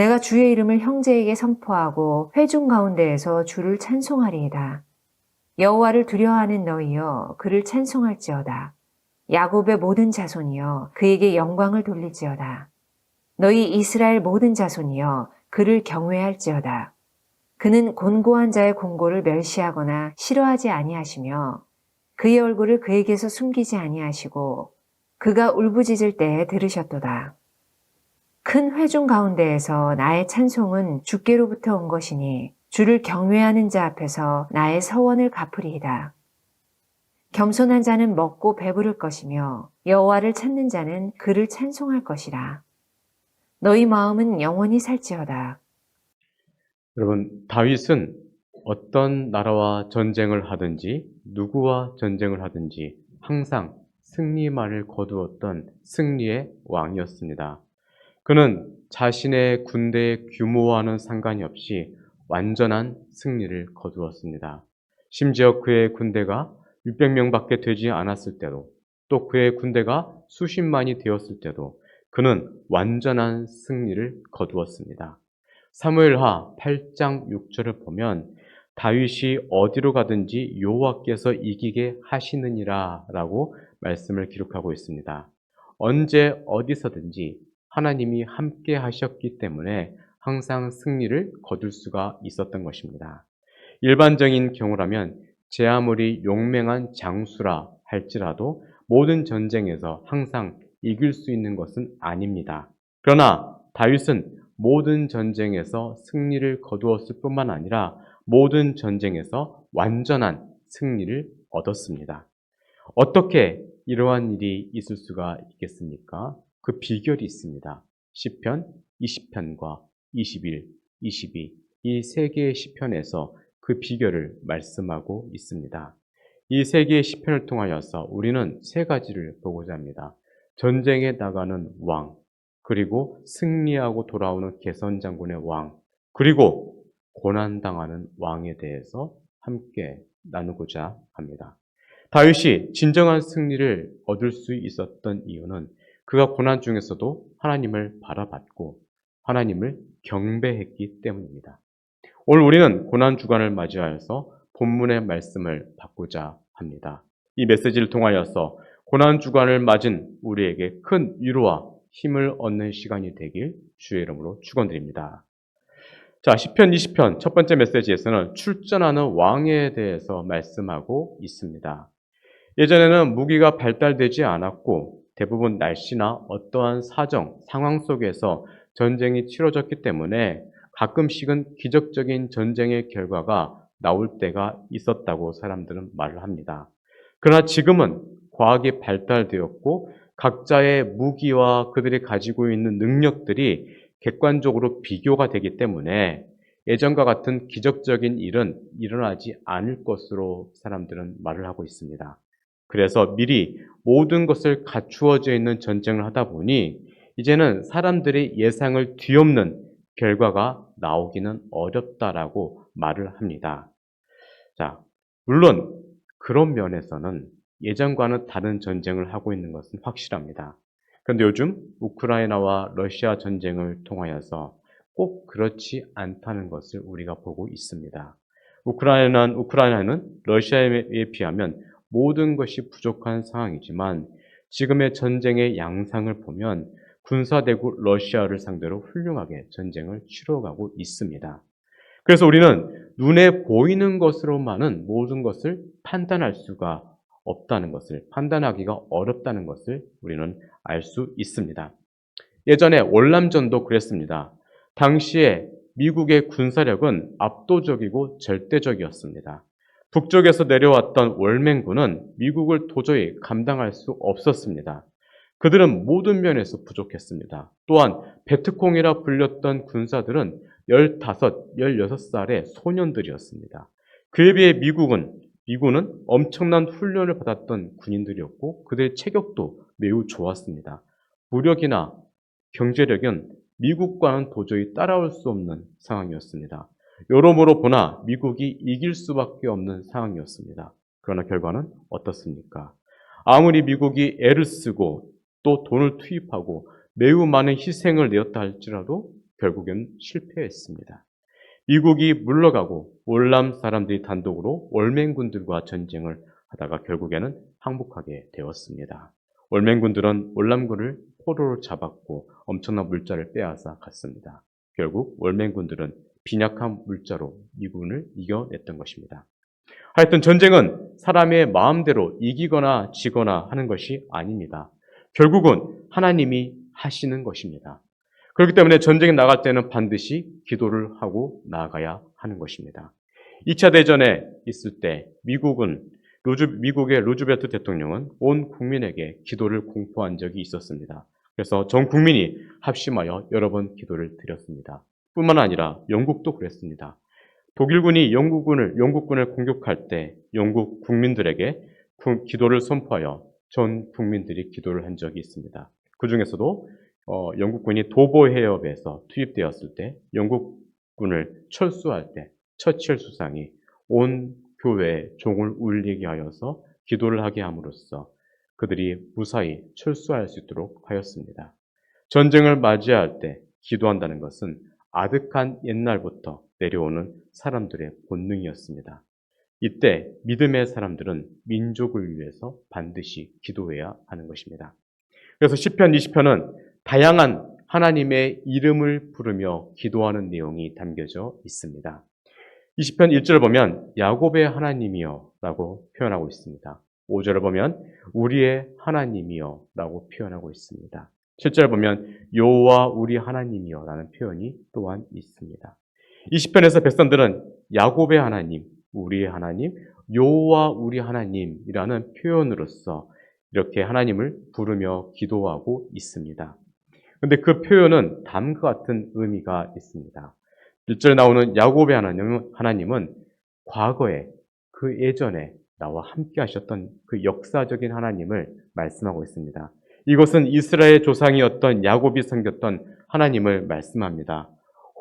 내가 주의 이름을 형제에게 선포하고 회중 가운데에서 주를 찬송하리이다. 여호와를 두려워하는 너희여 그를 찬송할지어다. 야곱의 모든 자손이여 그에게 영광을 돌릴지어다. 너희 이스라엘 모든 자손이여 그를 경외할지어다. 그는 곤고한 자의 공고를 멸시하거나 싫어하지 아니하시며 그의 얼굴을 그에게서 숨기지 아니하시고 그가 울부짖을 때에 들으셨도다. 큰 회중 가운데에서 나의 찬송은 주께로부터 온 것이니 주를 경외하는 자 앞에서 나의 서원을 갚으리이다. 겸손한 자는 먹고 배부를 것이며 여호와를 찾는 자는 그를 찬송할 것이라. 너희 마음은 영원히 살지어다. 여러분, 다윗은 어떤 나라와 전쟁을 하든지 누구와 전쟁을 하든지 항상 승리만을 거두었던 승리의 왕이었습니다. 그는 자신의 군대의 규모와는 상관이 없이 완전한 승리를 거두었습니다. 심지어 그의 군대가 600명밖에 되지 않았을 때도, 또 그의 군대가 수십만이 되었을 때도 그는 완전한 승리를 거두었습니다. 사무엘하 8장 6절을 보면 다윗이 어디로 가든지 여호와께서 이기게 하시느니라 라고 말씀을 기록하고 있습니다. 언제 어디서든지 하나님이 함께 하셨기 때문에 항상 승리를 거둘 수가 있었던 것입니다. 일반적인 경우라면 제 아무리 용맹한 장수라 할지라도 모든 전쟁에서 항상 이길 수 있는 것은 아닙니다. 그러나 다윗은 모든 전쟁에서 승리를 거두었을 뿐만 아니라 모든 전쟁에서 완전한 승리를 얻었습니다. 어떻게 이러한 일이 있을 수가 있겠습니까? 그 비결이 있습니다. 시편 20편과 21, 22, 이 세 개의 시편에서 그 비결을 말씀하고 있습니다. 이 세 개의 시편을 통하여서 우리는 세 가지를 보고자 합니다. 전쟁에 나가는 왕, 그리고 승리하고 돌아오는 개선장군의 왕, 그리고 고난당하는 왕에 대해서 함께 나누고자 합니다. 다윗이 진정한 승리를 얻을 수 있었던 이유는 그가 고난 중에서도 하나님을 바라봤고 하나님을 경배했기 때문입니다. 오늘 우리는 고난 주간을 맞이하여서 본문의 말씀을 받고자 합니다. 이 메시지를 통하여서 고난 주간을 맞은 우리에게 큰 위로와 힘을 얻는 시간이 되길 주의 이름으로 축원드립니다. 자, 시편 20편 첫 번째 메시지에서는 출전하는 왕에 대해서 말씀하고 있습니다. 예전에는 무기가 발달되지 않았고 대부분 날씨나 어떠한 사정, 상황 속에서 전쟁이 치러졌기 때문에 가끔씩은 기적적인 전쟁의 결과가 나올 때가 있었다고 사람들은 말을 합니다. 그러나 지금은 과학이 발달되었고 각자의 무기와 그들이 가지고 있는 능력들이 객관적으로 비교가 되기 때문에 예전과 같은 기적적인 일은 일어나지 않을 것으로 사람들은 말을 하고 있습니다. 그래서 미리 모든 것을 갖추어져 있는 전쟁을 하다 보니 이제는 사람들이 예상을 뒤엎는 결과가 나오기는 어렵다라고 말을 합니다. 자, 물론 그런 면에서는 예전과는 다른 전쟁을 하고 있는 것은 확실합니다. 그런데 요즘 우크라이나와 러시아 전쟁을 통하여서 꼭 그렇지 않다는 것을 우리가 보고 있습니다. 우크라이나는 러시아에 비하면 모든 것이 부족한 상황이지만 지금의 전쟁의 양상을 보면 군사대국 러시아를 상대로 훌륭하게 전쟁을 치러가고 있습니다. 그래서 우리는 눈에 보이는 것으로만은 모든 것을 판단할 수가 없다는 것을, 판단하기가 어렵다는 것을 우리는 알 수 있습니다. 예전에 월남전도 그랬습니다. 당시에 미국의 군사력은 압도적이고 절대적이었습니다. 북쪽에서 내려왔던 월맹군은 미국을 도저히 감당할 수 없었습니다. 그들은 모든 면에서 부족했습니다. 또한 베트콩이라 불렸던 군사들은 15, 16살의 소년들이었습니다. 그에 비해 미군은 엄청난 훈련을 받았던 군인들이었고 그들의 체격도 매우 좋았습니다. 무력이나 경제력은 미국과는 도저히 따라올 수 없는 상황이었습니다. 여러모로 보나 미국이 이길 수밖에 없는 상황이었습니다. 그러나 결과는 어떻습니까? 아무리 미국이 애를 쓰고 또 돈을 투입하고 매우 많은 희생을 내었다 할지라도 결국엔 실패했습니다. 미국이 물러가고 월남 사람들이 단독으로 월맹군들과 전쟁을 하다가 결국에는 항복하게 되었습니다. 월맹군들은 월남군을 포로로 잡았고 엄청난 물자를 빼앗아 갔습니다. 결국 월맹군들은 빈약한 물자로 미군을 이겨냈던 것입니다. 하여튼 전쟁은 사람의 마음대로 이기거나 지거나 하는 것이 아닙니다. 결국은 하나님이 하시는 것입니다. 그렇기 때문에 전쟁에 나갈 때는 반드시 기도를 하고 나아가야 하는 것입니다. 2차 대전에 있을 때 미국의 루즈벨트 대통령은 온 국민에게 기도를 공포한 적이 있었습니다. 그래서 전 국민이 합심하여 여러 번 기도를 드렸습니다. 뿐만 아니라 영국도 그랬습니다. 독일군이 영국군을 공격할 때 영국 국민들에게 기도를 선포하여 전 국민들이 기도를 한 적이 있습니다. 그 중에서도 영국군이 도보 해협에서 투입되었을 때 영국군을 철수할 때 처칠 수상이 온 교회에 종을 울리게 하여서 기도를 하게 함으로써 그들이 무사히 철수할 수 있도록 하였습니다. 전쟁을 맞이할 때 기도한다는 것은 아득한 옛날부터 내려오는 사람들의 본능이었습니다. 이때 믿음의 사람들은 민족을 위해서 반드시 기도해야 하는 것입니다. 그래서 시편 20편은 다양한 하나님의 이름을 부르며 기도하는 내용이 담겨져 있습니다. 20편 1절을 보면 야곱의 하나님이여 라고 표현하고 있습니다. 5절을 보면 우리의 하나님이여 라고 표현하고 있습니다. 7절 보면 여호와 우리 하나님이여 라는 표현이 또한 있습니다. 20편에서 백성들은 야곱의 하나님, 우리의 하나님, 여호와 우리 하나님이라는 표현으로서 이렇게 하나님을 부르며 기도하고 있습니다. 그런데 그 표현은 다음과 같은 의미가 있습니다. 1절에 나오는 야곱의 하나님은 과거에 그 예전에 나와 함께 하셨던 그 역사적인 하나님을 말씀하고 있습니다. 이것은 이스라엘 조상이었던 야곱이 섬겼던 하나님을 말씀합니다.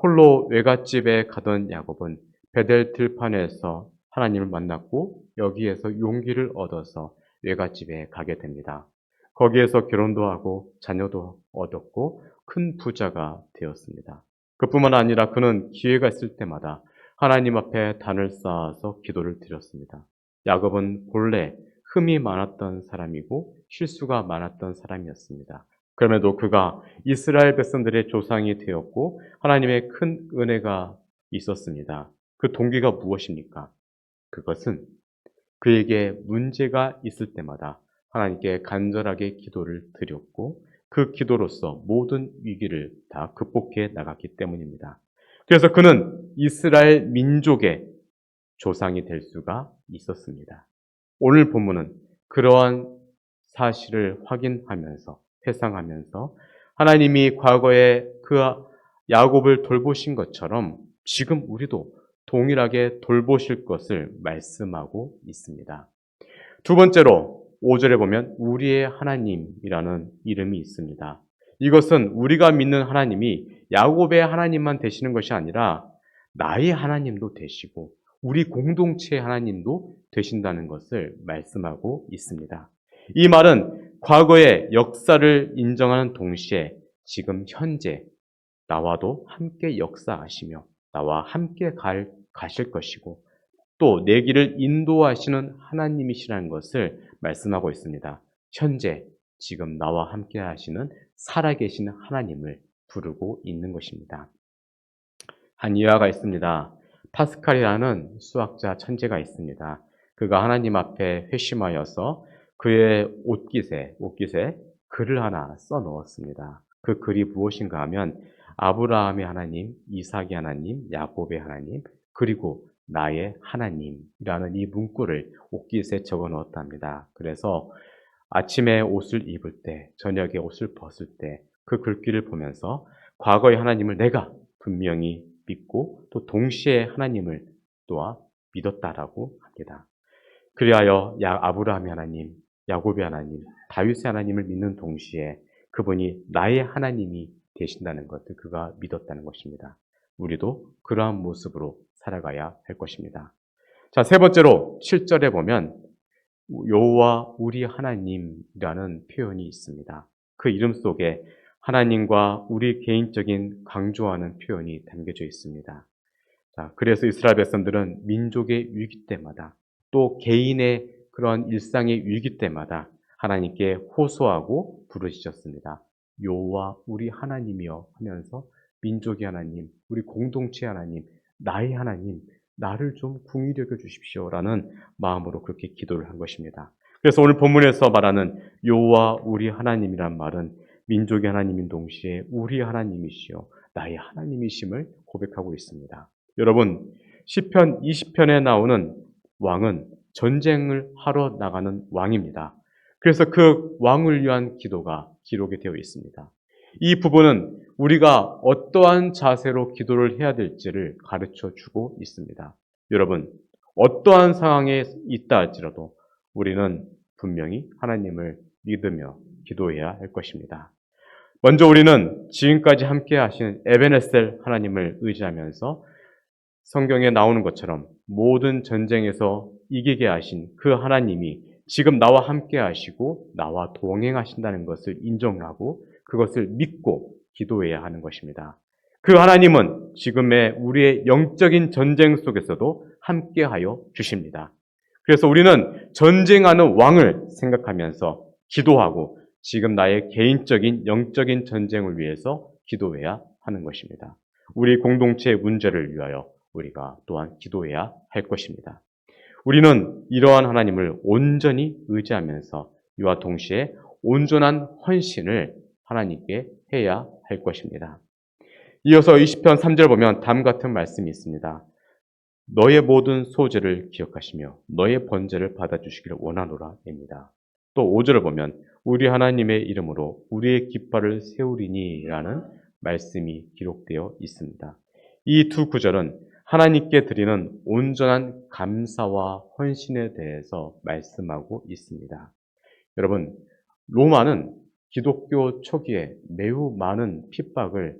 홀로 외갓집에 가던 야곱은 베델 들판에서 하나님을 만났고 여기에서 용기를 얻어서 외갓집에 가게 됩니다. 거기에서 결혼도 하고 자녀도 얻었고 큰 부자가 되었습니다. 그뿐만 아니라 그는 기회가 있을 때마다 하나님 앞에 단을 쌓아서 기도를 드렸습니다. 야곱은 본래 흠이 많았던 사람이고 실수가 많았던 사람이었습니다. 그럼에도 그가 이스라엘 백성들의 조상이 되었고 하나님의 큰 은혜가 있었습니다. 그 동기가 무엇입니까? 그것은 그에게 문제가 있을 때마다 하나님께 간절하게 기도를 드렸고 그 기도로서 모든 위기를 다 극복해 나갔기 때문입니다. 그래서 그는 이스라엘 민족의 조상이 될 수가 있었습니다. 오늘 본문은 그러한 사실을 확인하면서 회상하면서 하나님이 과거에 그 야곱을 돌보신 것처럼 지금 우리도 동일하게 돌보실 것을 말씀하고 있습니다. 두 번째로 5절에 보면 우리의 하나님이라는 이름이 있습니다. 이것은 우리가 믿는 하나님이 야곱의 하나님만 되시는 것이 아니라 나의 하나님도 되시고 우리 공동체의 하나님도 되신다는 것을 말씀하고 있습니다. 이 말은 과거의 역사를 인정하는 동시에 지금 현재 나와도 함께 역사하시며 나와 함께 가실 것이고 또 내 길을 인도하시는 하나님이시라는 것을 말씀하고 있습니다. 현재 지금 나와 함께 하시는 살아계신 하나님을 부르고 있는 것입니다. 한 일화가 있습니다. 파스칼이라는 수학자 천재가 있습니다. 그가 하나님 앞에 회심하여서 그의 옷깃에 글을 하나 써 넣었습니다. 그 글이 무엇인가 하면 아브라함의 하나님, 이삭의 하나님, 야곱의 하나님, 그리고 나의 하나님이라는 이 문구를 옷깃에 적어 넣었답니다. 그래서 아침에 옷을 입을 때, 저녁에 옷을 벗을 때 그 글귀를 보면서 과거의 하나님을 내가 분명히 믿고 또 동시에 하나님을 또한 믿었다라고 합니다. 그리하여 아브라함의 하나님, 야곱의 하나님, 다윗의 하나님을 믿는 동시에 그분이 나의 하나님이 되신다는 것을 그가 믿었다는 것입니다. 우리도 그러한 모습으로 살아가야 할 것입니다. 자, 세 번째로 7절에 보면 여호와 우리 하나님이라는 표현이 있습니다. 그 이름 속에 하나님과 우리 개인적인 강조하는 표현이 담겨져 있습니다. 자, 그래서 이스라엘 백성들은 민족의 위기 때마다 또 개인의 그런 일상의 위기 때마다 하나님께 호소하고 부르짖었습니다. 여호와 우리 하나님이여 하면서 민족의 하나님, 우리 공동체 하나님, 나의 하나님, 나를 좀 긍휼히 여겨 주십시오라는 마음으로 그렇게 기도를 한 것입니다. 그래서 오늘 본문에서 말하는 여호와 우리 하나님이란 말은 민족의 하나님인 동시에 우리 하나님이시여 나의 하나님이심을 고백하고 있습니다. 여러분, 시편 20편에 나오는 왕은 전쟁을 하러 나가는 왕입니다. 그래서 그 왕을 위한 기도가 기록이 되어 있습니다. 이 부분은 우리가 어떠한 자세로 기도를 해야 될지를 가르쳐 주고 있습니다. 여러분, 어떠한 상황에 있다 할지라도 우리는 분명히 하나님을 믿으며 기도해야 할 것입니다. 먼저 우리는 지금까지 함께 하신 에베네셀 하나님을 의지하면서 성경에 나오는 것처럼 모든 전쟁에서 이기게 하신 그 하나님이 지금 나와 함께 하시고 나와 동행하신다는 것을 인정하고 그것을 믿고 기도해야 하는 것입니다. 그 하나님은 지금의 우리의 영적인 전쟁 속에서도 함께하여 주십니다. 그래서 우리는 전쟁하는 왕을 생각하면서 기도하고 지금 나의 개인적인 영적인 전쟁을 위해서 기도해야 하는 것입니다. 우리 공동체의 문제를 위하여 우리가 또한 기도해야 할 것입니다. 우리는 이러한 하나님을 온전히 의지하면서 이와 동시에 온전한 헌신을 하나님께 해야 할 것입니다. 이어서 20편 3절 보면 다음 같은 말씀이 있습니다. 너의 모든 소재를 기억하시며 너의 번제를 받아주시기를 원하노라입니다. 또 5절을 보면 우리 하나님의 이름으로 우리의 깃발을 세우리니 라는 말씀이 기록되어 있습니다. 이 두 구절은 하나님께 드리는 온전한 감사와 헌신에 대해서 말씀하고 있습니다. 여러분, 로마는 기독교 초기에 매우 많은 핍박을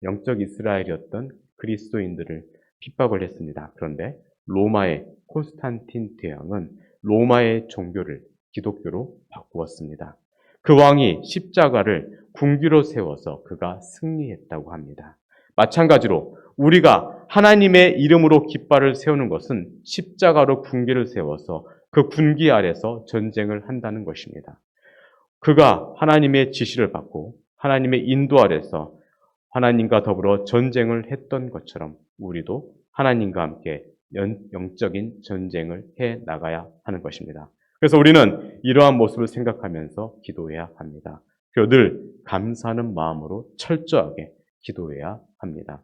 영적 이스라엘이었던 그리스도인들을 핍박을 했습니다. 그런데 로마의 콘스탄틴 대왕은 로마의 종교를 기독교로 바꾸었습니다. 그 왕이 십자가를 궁기로 세워서 그가 승리했다고 합니다. 마찬가지로 우리가 하나님의 이름으로 깃발을 세우는 것은 십자가로 군기를 세워서 그 군기 아래서 전쟁을 한다는 것입니다. 그가 하나님의 지시를 받고 하나님의 인도 아래서 하나님과 더불어 전쟁을 했던 것처럼 우리도 하나님과 함께 영적인 전쟁을 해 나가야 하는 것입니다. 그래서 우리는 이러한 모습을 생각하면서 기도해야 합니다. 그리고 늘 감사하는 마음으로 철저하게 기도해야 합니다.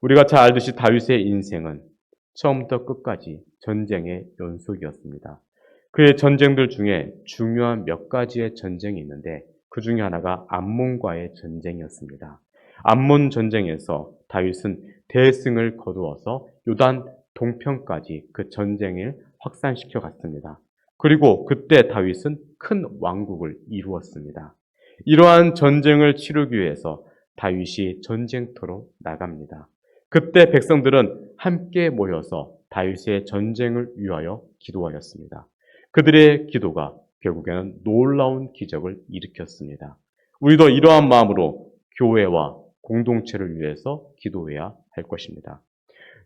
우리가 잘 알듯이 다윗의 인생은 처음부터 끝까지 전쟁의 연속이었습니다. 그의 전쟁들 중에 중요한 몇 가지의 전쟁이 있는데 그 중에 하나가 암몬과의 전쟁이었습니다. 암몬 전쟁에서 다윗은 대승을 거두어서 요단 동편까지 그 전쟁을 확산시켜 갔습니다. 그리고 그때 다윗은 큰 왕국을 이루었습니다. 이러한 전쟁을 치르기 위해서 다윗이 전쟁터로 나갑니다. 그때 백성들은 함께 모여서 다윗의 전쟁을 위하여 기도하였습니다. 그들의 기도가 결국에는 놀라운 기적을 일으켰습니다. 우리도 이러한 마음으로 교회와 공동체를 위해서 기도해야 할 것입니다.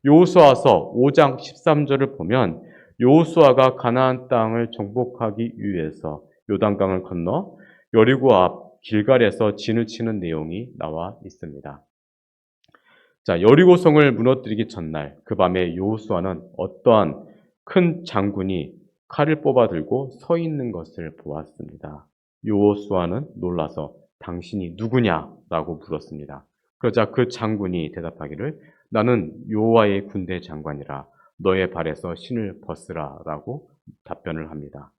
여호수아서 5장 13절을 보면 여호수아가 가나안 땅을 정복하기 위해서 요단강을 건너 여리고 앞 길갈에서 진을 치는 내용이 나와 있습니다. 자, 여리고성을 무너뜨리기 전날 그 밤에 여호수아는 어떠한 큰 장군이 칼을 뽑아 들고 서 있는 것을 보았습니다. 여호수아는 놀라서 당신이 누구냐라고 물었습니다. 그러자 그 장군이 대답하기를 나는 여호와의 군대 장관이라 너의 발에서 신을 벗으라라고 답변을 합니다.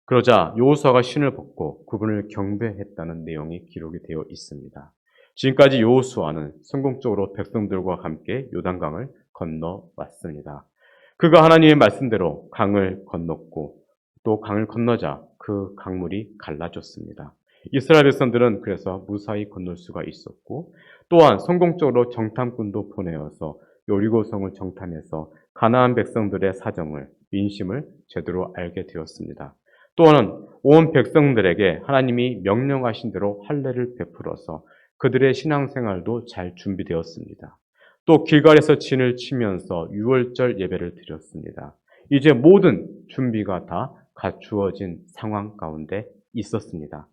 그러자 여호수아가 신을 벗고 그분을 경배했다는 내용이 기록이 되어 있습니다. 지금까지 여호수아는 성공적으로 백성들과 함께 요단강을 건너왔습니다. 그가 하나님의 말씀대로 강을 건넜고 또 강을 건너자 그 강물이 갈라졌습니다. 이스라엘 백성들은 그래서 무사히 건널 수가 있었고 또한 성공적으로 정탐꾼도 보내어서 여리고성을 정탐해서 가나안 백성들의 사정을 민심을 제대로 알게 되었습니다. 또한 온 백성들에게 하나님이 명령하신 대로 할례를 베풀어서 그들의 신앙생활도 잘 준비되었습니다. 또 길갈에서 진을 치면서 유월절 예배를 드렸습니다. 이제 모든 준비가 다 갖추어진 상황 가운데 있었습니다.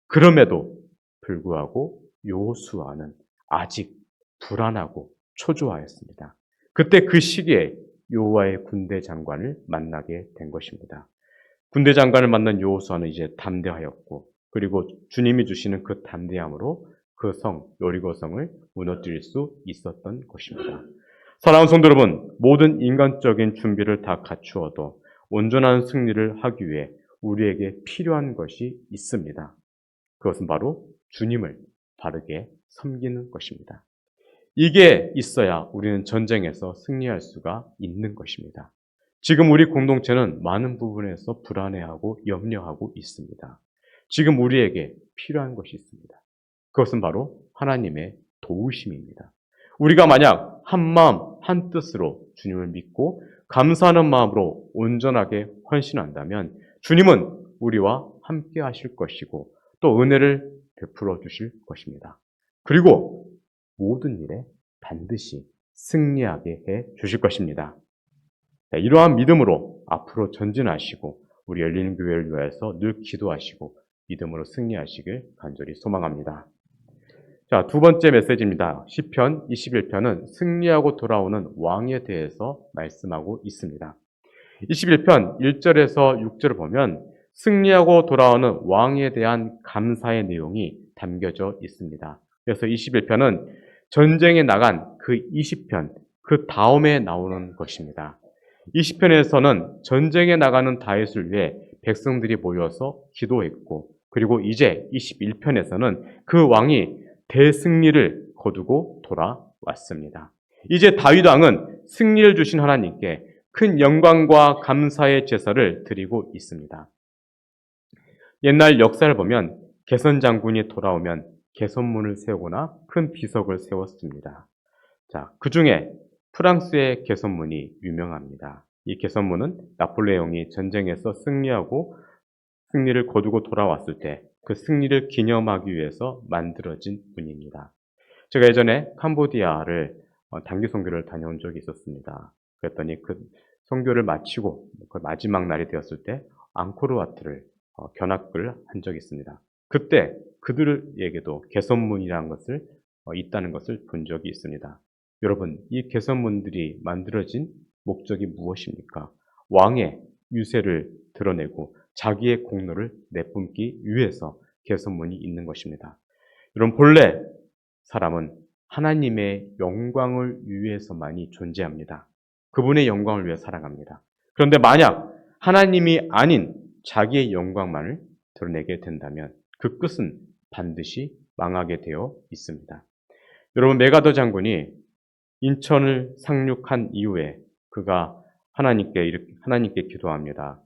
그럼에도 불구하고 여호수아는 아직 불안하고 초조하였습니다. 그때 그 시기에 여호와의 군대 장관을 만나게 된 것입니다. 군대 장관을 만난 여호수아는 이제 담대하였고, 그리고 주님이 주시는 그 담대함으로 그 성 여리고성을 무너뜨릴 수 있었던 것입니다. 사랑하는 성도 여러분, 모든 인간적인 준비를 다 갖추어도 온전한 승리를 하기 위해 우리에게 필요한 것이 있습니다. 그것은 바로 주님을 바르게 섬기는 것입니다. 이게 있어야 우리는 전쟁에서 승리할 수가 있는 것입니다. 지금 우리 공동체는 많은 부분에서 불안해하고 염려하고 있습니다. 지금 우리에게 필요한 것이 있습니다. 그것은 바로 하나님의 도우심입니다. 우리가 만약 한 마음 한 뜻으로 주님을 믿고 감사하는 마음으로 온전하게 헌신한다면 주님은 우리와 함께 하실 것이고 또 은혜를 베풀어 주실 것입니다. 그리고 모든 일에 반드시 승리하게 해 주실 것입니다. 이러한 믿음으로 앞으로 전진하시고 우리 열리는 교회를 위해서 늘 기도하시고 믿음으로 승리하시길 간절히 소망합니다. 자, 두 번째 메시지입니다. 시편 21편은 승리하고 돌아오는 왕에 대해서 말씀하고 있습니다. 21편 1절에서 6절을 보면 승리하고 돌아오는 왕에 대한 감사의 내용이 담겨져 있습니다. 그래서 21편은 전쟁에 나간 그 20편, 그 다음에 나오는 것입니다. 20편에서는 전쟁에 나가는 다윗을 위해 백성들이 모여서 기도했고, 그리고 이제 21편에서는 그 왕이 대승리를 거두고 돌아왔습니다. 이제 다윗 왕은 승리를 주신 하나님께 큰 영광과 감사의 제사를 드리고 있습니다. 옛날 역사를 보면 개선 장군이 돌아오면 개선문을 세우거나 큰 비석을 세웠습니다. 자, 그 중에 프랑스의 개선문이 유명합니다. 이 개선문은 나폴레옹이 전쟁에서 승리를 거두고 돌아왔을 때 그 승리를 기념하기 위해서 만들어진 문입니다. 제가 예전에 캄보디아를 단기 선교를 다녀온 적이 있었습니다. 그랬더니 그 선교를 마치고 그 마지막 날이 되었을 때 앙코르와트를 견학을 한 적이 있습니다. 그때 그들에게도 개선문이라는 것을 있다는 것을 본 적이 있습니다. 여러분, 이 개선문들이 만들어진 목적이 무엇입니까? 왕의 유세를 드러내고 자기의 공로를 내뿜기 위해서 개선문이 있는 것입니다. 여러분, 본래 사람은 하나님의 영광을 위해서만이 존재합니다. 그분의 영광을 위해 살아갑니다. 그런데 만약 하나님이 아닌 자기의 영광만을 드러내게 된다면 그 끝은 반드시 망하게 되어 있습니다. 여러분, 메가더 장군이 인천을 상륙한 이후에 그가 하나님께 기도합니다.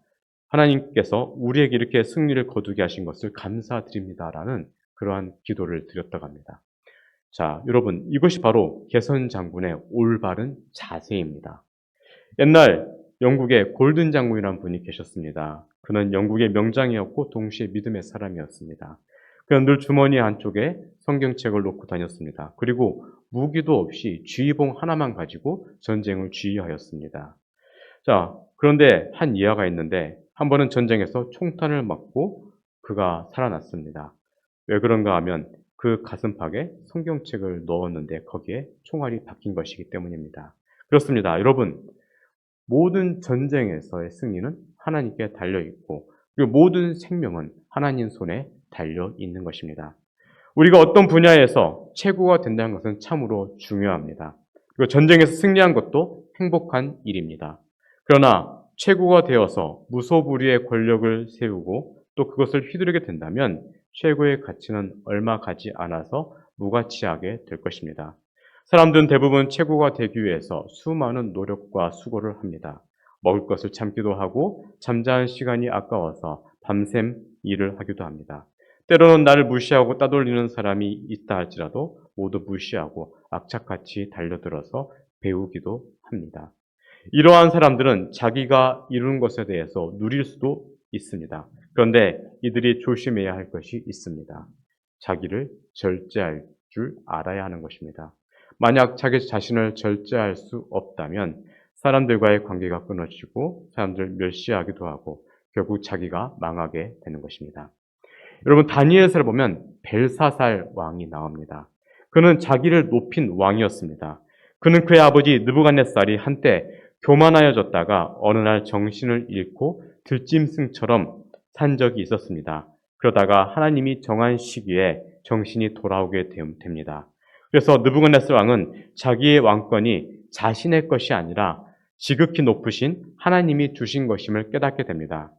하나님께서 우리에게 이렇게 승리를 거두게 하신 것을 감사드립니다라는 그러한 기도를 드렸다고 합니다. 자, 여러분, 이것이 바로 개선 장군의 올바른 자세입니다. 옛날 영국에 골든 장군이라는 분이 계셨습니다. 그는 영국의 명장이었고 동시에 믿음의 사람이었습니다. 그는 늘 주머니 안쪽에 성경책을 놓고 다녔습니다. 그리고 무기도 없이 지휘봉 하나만 가지고 전쟁을 지휘하였습니다. 자, 그런데 한 예화가 있는데 한 번은 전쟁에서 총탄을 맞고 그가 살아났습니다. 왜 그런가 하면 그 가슴팍에 성경책을 넣었는데 거기에 총알이 박힌 것이기 때문입니다. 그렇습니다. 여러분, 모든 전쟁에서의 승리는 하나님께 달려있고 그리고 모든 생명은 하나님 손에 달려있는 것입니다. 우리가 어떤 분야에서 최고가 된다는 것은 참으로 중요합니다. 그리고 전쟁에서 승리한 것도 행복한 일입니다. 그러나 최고가 되어서 무소불위의 권력을 세우고 또 그것을 휘두르게 된다면 최고의 가치는 얼마 가지 않아서 무가치하게 될 것입니다. 사람들은 대부분 최고가 되기 위해서 수많은 노력과 수고를 합니다. 먹을 것을 참기도 하고 잠자는 시간이 아까워서 밤샘 일을 하기도 합니다. 때로는 나를 무시하고 따돌리는 사람이 있다 할지라도 모두 무시하고 악착같이 달려들어서 배우기도 합니다. 이러한 사람들은 자기가 이룬 것에 대해서 누릴 수도 있습니다. 그런데 이들이 조심해야 할 것이 있습니다. 자기를 절제할 줄 알아야 하는 것입니다. 만약 자기 자신을 절제할 수 없다면 사람들과의 관계가 끊어지고 사람들 멸시하기도 하고 결국 자기가 망하게 되는 것입니다. 여러분 다니엘서를 보면 벨사살 왕이 나옵니다. 그는 자기를 높인 왕이었습니다. 그는 그의 아버지 느부갓네살이 한때 교만하여졌다가 어느 날 정신을 잃고 들짐승처럼 산 적이 있었습니다. 그러다가 하나님이 정한 시기에 정신이 돌아오게 됩니다. 그래서 느부갓네살 왕은 자기의 왕권이 자신의 것이 아니라 지극히 높으신 하나님이 주신 것임을 깨닫게 됩니다.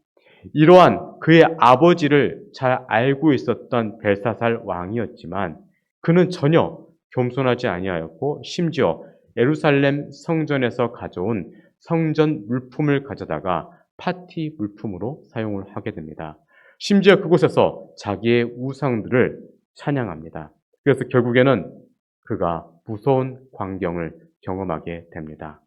이러한 그의 아버지를 잘 알고 있었던 벨사살 왕이었지만 그는 전혀 겸손하지 아니하였고 심지어 예루살렘 성전에서 가져온 성전 물품을 가져다가 파티 물품으로 사용을 하게 됩니다. 심지어 그곳에서 자기의 우상들을 찬양합니다. 그래서 결국에는 그가 무서운 광경을 경험하게 됩니다.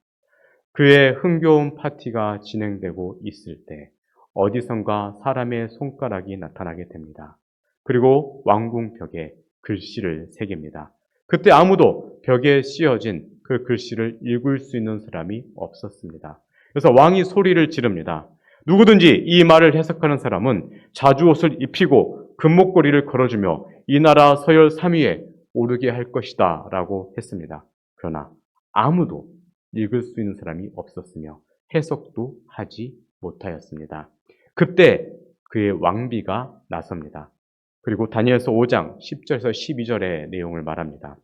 그의 흥겨운 파티가 진행되고 있을 때 어디선가 사람의 손가락이 나타나게 됩니다. 그리고 왕궁 벽에 글씨를 새깁니다. 그때 아무도 벽에 씌어진 그 글씨를 읽을 수 있는 사람이 없었습니다. 그래서 왕이 소리를 지릅니다. 누구든지 이 말을 해석하는 사람은 자주옷을 입히고 금목걸이를 걸어주며 이 나라 서열 3위에 오르게 할 것이다 라고 했습니다. 그러나 아무도 읽을 수 있는 사람이 없었으며 해석도 하지 못하였습니다. 그때 그의 왕비가 나섭니다. 그리고 다니엘서 5장 10절에서 12절의 내용을 말합니다.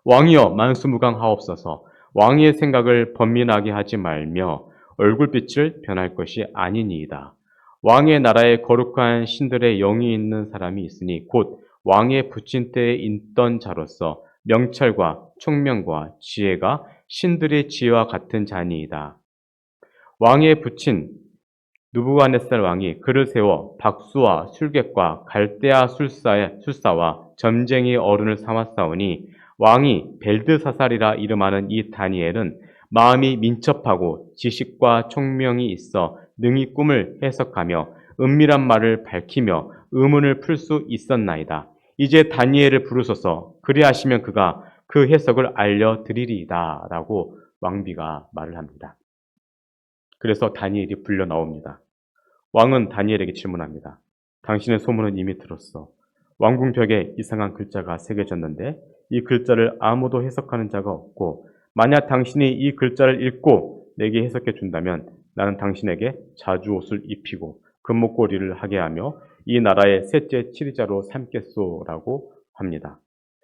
왕이여 만수무강하옵소서. 왕의 생각을 번민하게 하지 말며 얼굴빛을 변할 것이 아니니이다. 왕의 나라에 거룩한 신들의 영이 있는 사람이 있으니 곧 왕의 부친 때에 있던 자로서 명철과 총명과 지혜가 신들의 지혜와 같은 자니이다. 왕의 부친 느부갓네살 왕이 그를 세워 박수와 술객과 갈대아 술사와 점쟁이 어른을 삼았사오니 왕이 벨드사살이라 이름하는 이 다니엘은 마음이 민첩하고 지식과 총명이 있어 능히 꿈을 해석하며 은밀한 말을 밝히며 의문을 풀 수 있었나이다. 이제 다니엘을 부르소서. 그리하시면 그가 그 해석을 알려드리리이다 라고 왕비가 말을 합니다. 그래서 다니엘이 불려 나옵니다. 왕은 다니엘에게 질문합니다. 당신의 소문은 이미 들었어. 왕궁 벽에 이상한 글자가 새겨졌는데 이 글자를 아무도 해석하는 자가 없고 만약 당신이 이 글자를 읽고 내게 해석해 준다면 나는 당신에게 자주옷을 입히고 금목걸이를 하게 하며 이 나라의 셋째 치리자로 삼겠소라고 합니다.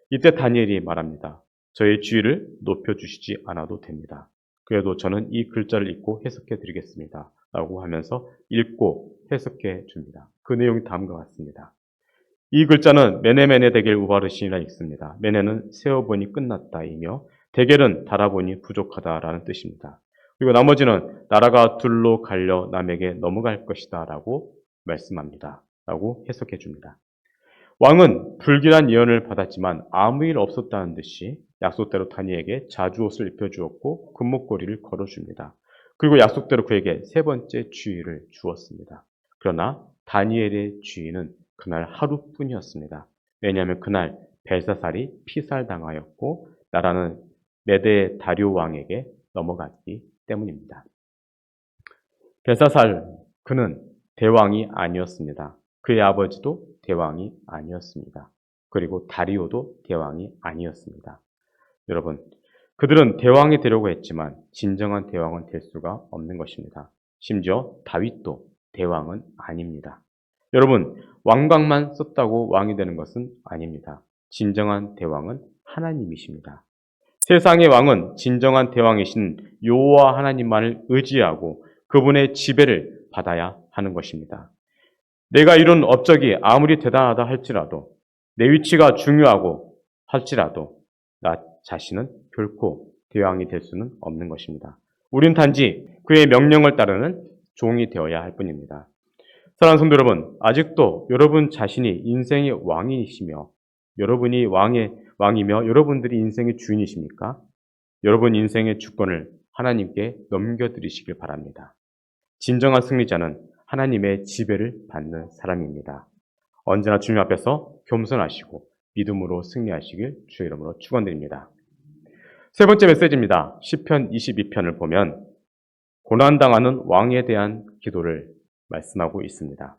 이때 다니엘이 말합니다. 저의 지위를 높여주시지 않아도 됩니다. 그래도 저는 이 글자를 읽고 해석해 드리겠습니다. 라고 하면서 읽고 해석해 줍니다. 그 내용이 다음과 같습니다. 이 글자는 메네메네 데겔 우바르신이라 읽습니다. 메네는 세어보니 끝났다이며 데겔은 달아보니 부족하다라는 뜻입니다. 그리고 나머지는 나라가 둘로 갈려 남에게 넘어갈 것이다 라고 말씀합니다. 라고 해석해 줍니다. 왕은 불길한 예언을 받았지만 아무 일 없었다는 듯이 약속대로 다니엘에게 자주옷을 입혀주었고 금목걸이를 걸어줍니다. 그리고 약속대로 그에게 세 번째 주의를 주었습니다. 그러나 다니엘의 주의는 그날 하루뿐이었습니다. 왜냐하면 그날 벨사살이 피살당하였고 나라는 메대 다리오 왕에게 넘어갔기 때문입니다. 벨사살 그는 대왕이 아니었습니다. 그의 아버지도 대왕이 아니었습니다. 그리고 다리오도 대왕이 아니었습니다. 여러분, 그들은 대왕이 되려고 했지만 진정한 대왕은 될 수가 없는 것입니다. 심지어 다윗도 대왕은 아닙니다. 여러분, 왕관만 썼다고 왕이 되는 것은 아닙니다. 진정한 대왕은 하나님이십니다. 세상의 왕은 진정한 대왕이신 여호와 하나님만을 의지하고 그분의 지배를 받아야 하는 것입니다. 내가 이룬 업적이 아무리 대단하다 할지라도 내 위치가 중요하고 할지라도 나 자신은 결코 대왕이 될 수는 없는 것입니다. 우린 단지 그의 명령을 따르는 종이 되어야 할 뿐입니다. 사랑하는 성도 여러분, 아직도 여러분 자신이 인생의 왕이시며 여러분이 왕이며 여러분들이 인생의 주인이십니까? 여러분 인생의 주권을 하나님께 넘겨드리시길 바랍니다. 진정한 승리자는 하나님의 지배를 받는 사람입니다. 언제나 주님 앞에서 겸손하시고 믿음으로 승리하시길 주의 이름으로 축원드립니다. 세 번째 메시지입니다. 시편 22편을 보면 고난당하는 왕에 대한 기도를 말씀하고 있습니다.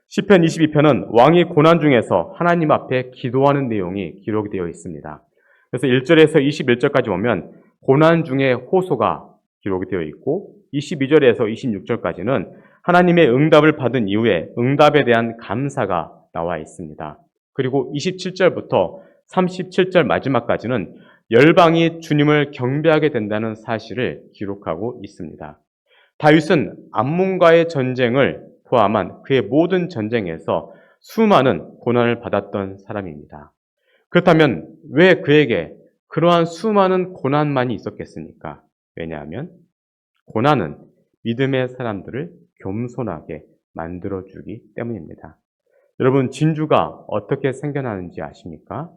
시편 22편은 왕이 고난 중에서 하나님 앞에 기도하는 내용이 기록이 되어 있습니다. 그래서 1절에서 21절까지 보면 고난 중에 호소가 기록이 되어 있고 22절에서 26절까지는 하나님의 응답을 받은 이후에 응답에 대한 감사가 나와 있습니다. 그리고 27절부터 37절 마지막까지는 열방이 주님을 경배하게 된다는 사실을 기록하고 있습니다. 다윗은 암몬과의 전쟁을 포함한 그의 모든 전쟁에서 수많은 고난을 받았던 사람입니다. 그렇다면 왜 그에게 그러한 수많은 고난만이 있었겠습니까? 왜냐하면 고난은 믿음의 사람들을 겸손하게 만들어주기 때문입니다. 여러분, 진주가 어떻게 생겨나는지 아십니까?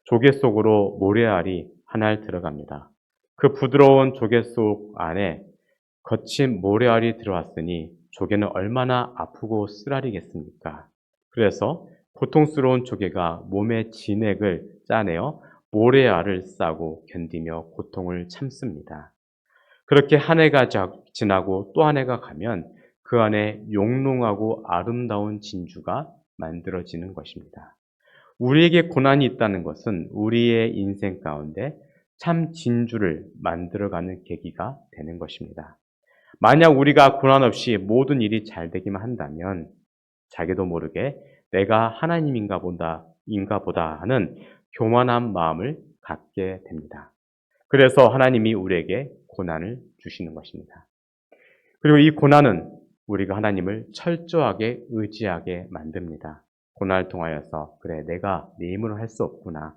조개 속으로 모래알이 하나 들어갑니다. 그 부드러운 조개 속 안에 거친 모래알이 들어왔으니 조개는 얼마나 아프고 쓰라리겠습니까? 그래서 고통스러운 조개가 몸의 진액을 짜내어 모래알을 싸고 견디며 고통을 참습니다. 그렇게 한 해가 지나고 또 한 해가 가면 그 안에 용롱하고 아름다운 진주가 만들어지는 것입니다. 우리에게 고난이 있다는 것은 우리의 인생 가운데 참 진주를 만들어가는 계기가 되는 것입니다. 만약 우리가 고난 없이 모든 일이 잘 되기만 한다면 자기도 모르게 내가 하나님인가 보다 하는 교만한 마음을 갖게 됩니다. 그래서 하나님이 우리에게 고난을 주시는 것입니다. 그리고 이 고난은 우리가 하나님을 철저하게 의지하게 만듭니다. 고난을 통하여서 그래, 내가 내 힘으로 할 수 없구나.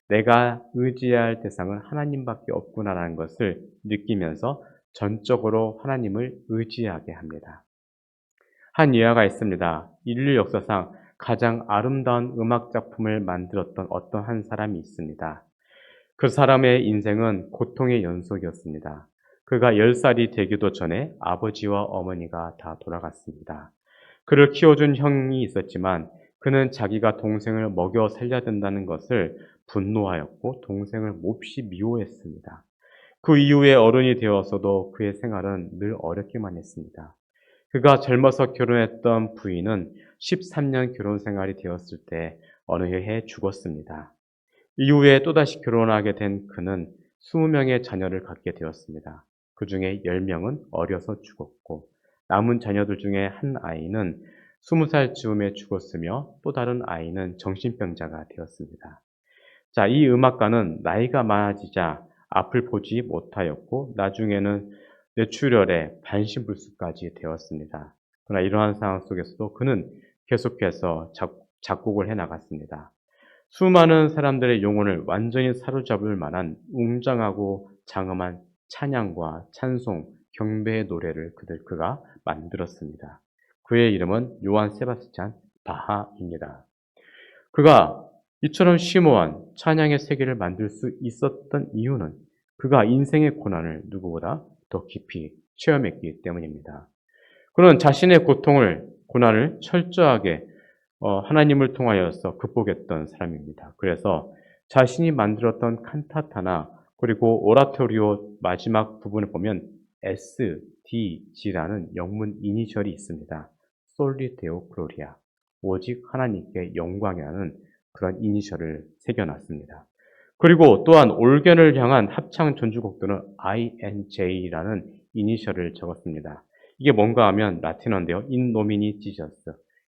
내가 의지해야 할 대상은 하나님밖에 없구나라는 것을 느끼면서 전적으로 하나님을 의지하게 합니다. 한 예화가 있습니다. 인류 역사상 가장 아름다운 음악 작품을 만들었던 어떤 한 사람이 있습니다. 그 사람의 인생은 고통의 연속이었습니다. 그가 10살이 되기도 전에 아버지와 어머니가 다 돌아갔습니다. 그를 키워준 형이 있었지만 그는 자기가 동생을 먹여 살려야 된다는 것을 분노하였고 동생을 몹시 미워했습니다. 그 이후에 어른이 되어서도 그의 생활은 늘 어렵기만 했습니다. 그가 젊어서 결혼했던 부인은 13년 결혼 생활이 되었을 때 어느 해에 죽었습니다. 이후에 또다시 결혼하게 된 그는 20명의 자녀를 갖게 되었습니다. 그 중에 10명은 어려서 죽었고 남은 자녀들 중에 한 아이는 20살 즈음에 죽었으며 또 다른 아이는 정신병자가 되었습니다. 자, 이 음악가는 나이가 많아지자 앞을 보지 못하였고 나중에는 뇌출혈에 반신불수까지 되었습니다. 그러나 이러한 상황 속에서도 그는 계속해서 작곡을 해나갔습니다. 수많은 사람들의 영혼을 완전히 사로잡을 만한 웅장하고 장엄한 찬양과 찬송, 경배의 노래를 그가 만들었습니다. 그의 이름은 요한 세바스찬 바하입니다. 그가 이처럼 심오한 찬양의 세계를 만들 수 있었던 이유는 그가 인생의 고난을 누구보다 더 깊이 체험했기 때문입니다. 그는 자신의 고난을 철저하게 하나님을 통하여서 극복했던 사람입니다. 그래서 자신이 만들었던 칸타타나 그리고 오라토리오 마지막 부분을 보면 SDG라는 영문 이니셜이 있습니다. 솔리 데오 글로리아, 오직 하나님께 영광이라는 그런 이니셜을 새겨놨습니다. 그리고 또한 올견을 향한 합창 전주곡들은 INJ라는 이니셜을 적었습니다. 이게 뭔가 하면 라틴어인데요. In nomine Jesus.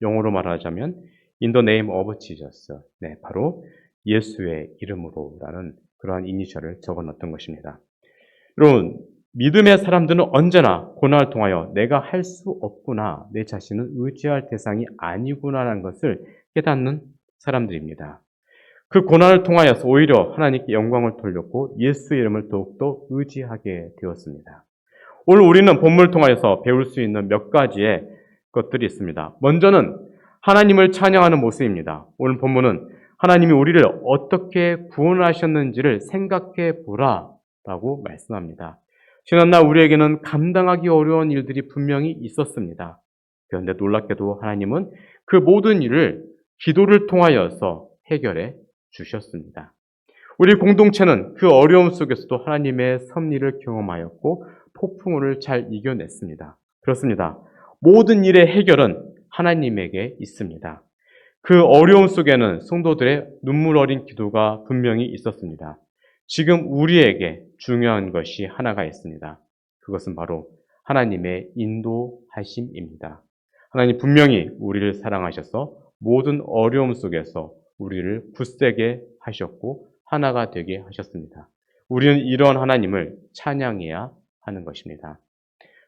영어로 말하자면 In the name of Jesus. 네, 바로 예수의 이름으로라는 그러한 이니셜을 적어놨던 것입니다. 여러분, 믿음의 사람들은 언제나 고난을 통하여 내가 할 수 없구나, 내 자신은 의지할 대상이 아니구나라는 것을 깨닫는 사람들입니다. 그 고난을 통하여서 오히려 하나님께 영광을 돌렸고 예수의 이름을 더욱더 의지하게 되었습니다. 오늘 우리는 본문을 통하여서 배울 수 있는 몇 가지의 것들이 있습니다. 먼저는 하나님을 찬양하는 모습입니다. 오늘 본문은 하나님이 우리를 어떻게 구원하셨는지를 생각해 보라라고 말씀합니다. 지난날 우리에게는 감당하기 어려운 일들이 분명히 있었습니다. 그런데 놀랍게도 하나님은 그 모든 일을 기도를 통하여서 해결해 주셨습니다. 우리 공동체는 그 어려움 속에서도 하나님의 섭리를 경험하였고 폭풍우를 잘 이겨냈습니다. 그렇습니다. 모든 일의 해결은 하나님에게 있습니다. 그 어려움 속에는 성도들의 눈물 어린 기도가 분명히 있었습니다. 지금 우리에게 중요한 것이 하나가 있습니다. 그것은 바로 하나님의 인도하심입니다. 하나님 분명히 우리를 사랑하셔서 모든 어려움 속에서 우리를 굳세게 하셨고 하나가 되게 하셨습니다. 우리는 이런 하나님을 찬양해야 하는 것입니다.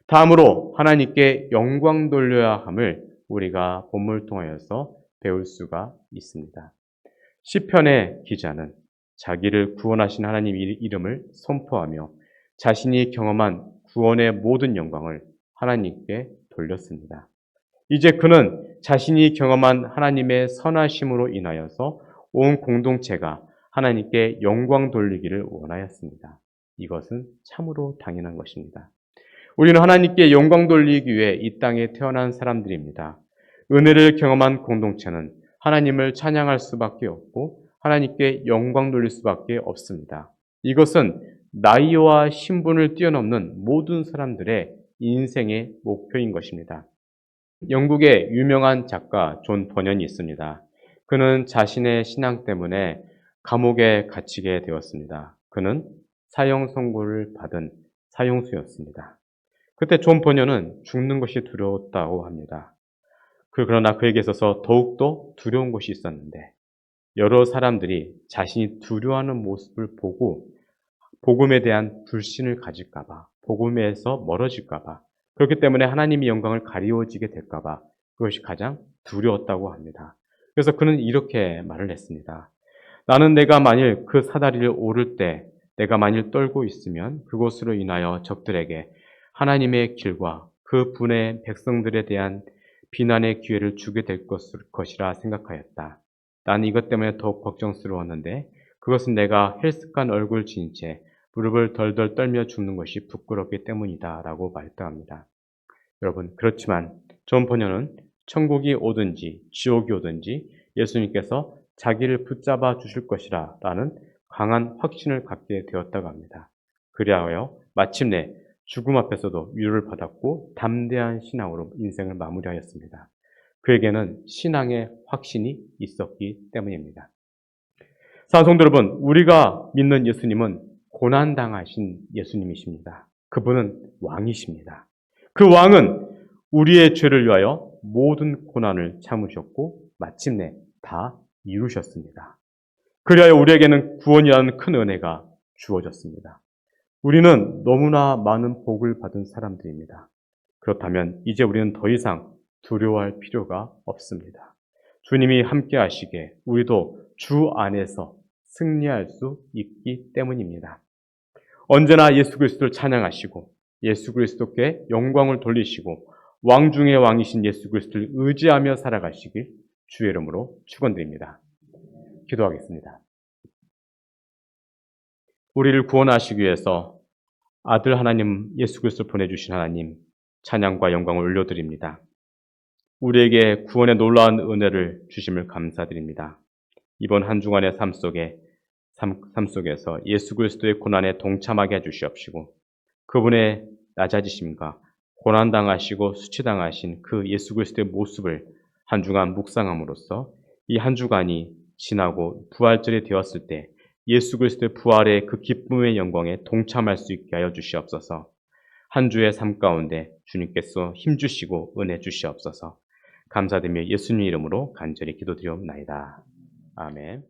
다음으로 하나님께 영광 돌려야 함을 우리가 본문을 통하여서 배울 수가 있습니다. 시편의 기자는 자기를 구원하신 하나님 이름을 선포하며 자신이 경험한 구원의 모든 영광을 하나님께 돌렸습니다. 이제 그는 자신이 경험한 하나님의 선하심으로 인하여서 온 공동체가 하나님께 영광 돌리기를 원하였습니다. 이것은 참으로 당연한 것입니다. 우리는 하나님께 영광 돌리기 위해 이 땅에 태어난 사람들입니다. 은혜를 경험한 공동체는 하나님을 찬양할 수밖에 없고 하나님께 영광 돌릴 수밖에 없습니다. 이것은 나이와 신분을 뛰어넘는 모든 사람들의 인생의 목표인 것입니다. 영국의 유명한 작가 존 버년이 있습니다. 그는 자신의 신앙 때문에 감옥에 갇히게 되었습니다. 그는 사형 선고를 받은 사형수였습니다. 그때 존 버년은 죽는 것이 두려웠다고 합니다. 그러나 그에게 있어서 더욱더 두려운 것이 있었는데 여러 사람들이 자신이 두려워하는 모습을 보고 복음에 대한 불신을 가질까봐, 복음에서 멀어질까봐, 그렇기 때문에 하나님의 영광을 가리워지게 될까봐 그것이 가장 두려웠다고 합니다. 그래서 그는 이렇게 말을 했습니다. 나는 내가 만일 그 사다리를 오를 때 내가 만일 떨고 있으면 그것으로 인하여 적들에게 하나님의 길과 그 분의 백성들에 대한 비난의 기회를 주게 될 것이라 생각하였다. 나는 이것 때문에 더욱 걱정스러웠는데 그것은 내가 헬스칸 얼굴 지닌 채 무릎을 덜덜 떨며 죽는 것이 부끄럽기 때문이다 라고 말했답니다. 여러분, 그렇지만 존 버년은 천국이 오든지 지옥이 오든지 예수님께서 자기를 붙잡아 주실 것이라 라는 강한 확신을 갖게 되었다고 합니다. 그리하여 마침내 죽음 앞에서도 위로를 받았고 담대한 신앙으로 인생을 마무리하였습니다. 그에게는 신앙의 확신이 있었기 때문입니다. 사랑하는 성도 여러분, 우리가 믿는 예수님은 고난당하신 예수님이십니다. 그분은 왕이십니다. 그 왕은 우리의 죄를 위하여 모든 고난을 참으셨고 마침내 다 이루셨습니다. 그리하여 우리에게는 구원이라는 큰 은혜가 주어졌습니다. 우리는 너무나 많은 복을 받은 사람들입니다. 그렇다면 이제 우리는 더 이상 두려워할 필요가 없습니다. 주님이 함께 하시기에 우리도 주 안에서 승리할 수 있기 때문입니다. 언제나 예수 그리스도를 찬양하시고 예수 그리스도께 영광을 돌리시고 왕 중의 왕이신 예수 그리스도를 의지하며 살아가시길 주의 이름으로 축원드립니다. 기도하겠습니다. 우리를 구원하시기 위해서 아들 하나님 예수 그리스도를 보내주신 하나님 찬양과 영광을 올려드립니다. 우리에게 구원의 놀라운 은혜를 주심을 감사드립니다. 이번 한 주간의 삶 속에서 예수 그리스도의 고난에 동참하게 해주시옵시고 그분의 낮아지심과 고난당하시고 수치당하신 그 예수 그리스도의 모습을 한 주간 묵상함으로써 이 한 주간이 지나고 부활절이 되었을 때 예수 그리스도의 부활의 그 기쁨의 영광에 동참할 수 있게 하여 주시옵소서. 한 주의 삶 가운데 주님께서 힘주시고 은혜 주시옵소서. 감사드리며 예수님 이름으로 간절히 기도드리옵나이다. 아멘.